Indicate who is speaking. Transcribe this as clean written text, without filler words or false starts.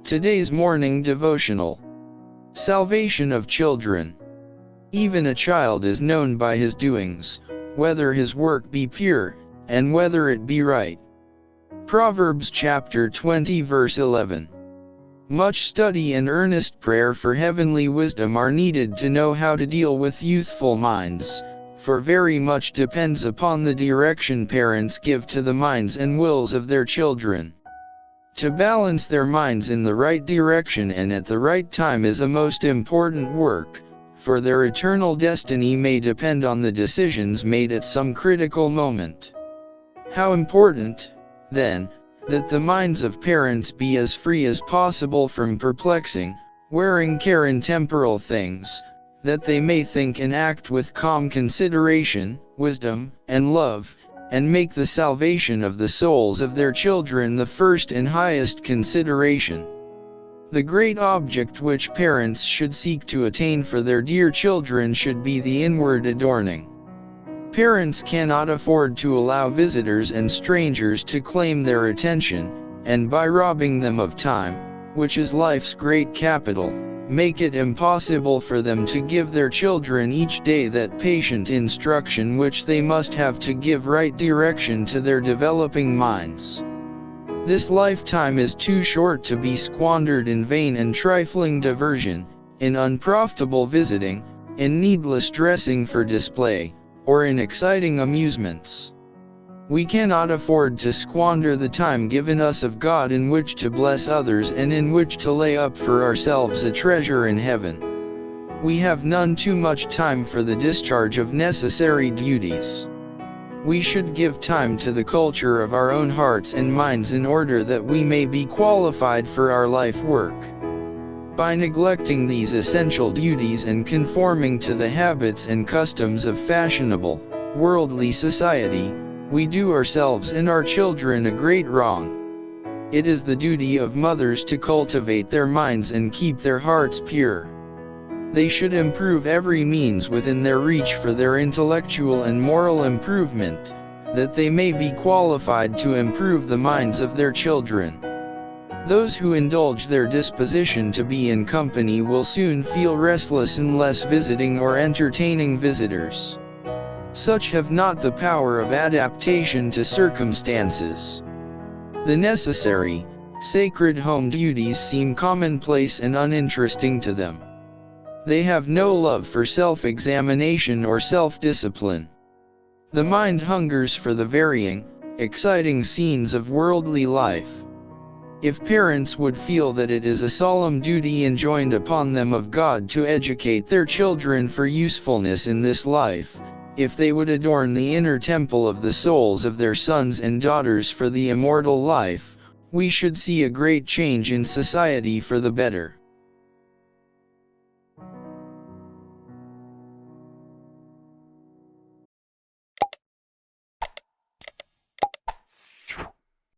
Speaker 1: Today's morning devotional. Salvation of children. Even a child is known by his doings, whether his work be pure, and whether it be right. Proverbs chapter 20 verse 11. Much study and earnest prayer for heavenly wisdom are needed to know how to deal with youthful minds, for very much depends upon the direction parents give to the minds and wills of their children. To balance their minds in the right direction and at the right time is a most important work, for their eternal destiny may depend on the decisions made at some critical moment. How important, then, that the minds of parents be as free as possible from perplexing, wearing care in temporal things, that they may think and act with calm consideration, wisdom, and love, and make the salvation of the souls of their children the first and highest consideration. The great object which parents should seek to attain for their dear children should be the inward adorning. Parents cannot afford to allow visitors and strangers to claim their attention, and by robbing them of time, which is life's great capital, make it impossible for them to give their children each day that patient instruction which they must have to give right direction to their developing minds. This lifetime is too short to be squandered in vain and trifling diversion, in unprofitable visiting, in needless dressing for display, or in exciting amusements. We cannot afford to squander the time given us of God in which to bless others and in which to lay up for ourselves a treasure in heaven. We have none too much time for the discharge of necessary duties. We should give time to the culture of our own hearts and minds in order that we may be qualified for our life work. By neglecting these essential duties and conforming to the habits and customs of fashionable, worldly society, we do ourselves and our children a great wrong. It is the duty of mothers to cultivate their minds and keep their hearts pure. They should improve every means within their reach for their intellectual and moral improvement, that they may be qualified to improve the minds of their children. Those who indulge their disposition to be in company will soon feel restless unless visiting or entertaining visitors. Such have not the power of adaptation to circumstances. The necessary, sacred home duties seem commonplace and uninteresting to them. They have no love for self-examination or self-discipline. The mind hungers for the varying, exciting scenes of worldly life. If parents would feel that it is a solemn duty enjoined upon them of God to educate their children for usefulness in this life, if they would adorn the inner temple of the souls of their sons and daughters for the immortal life, we should see a great change in society for the better.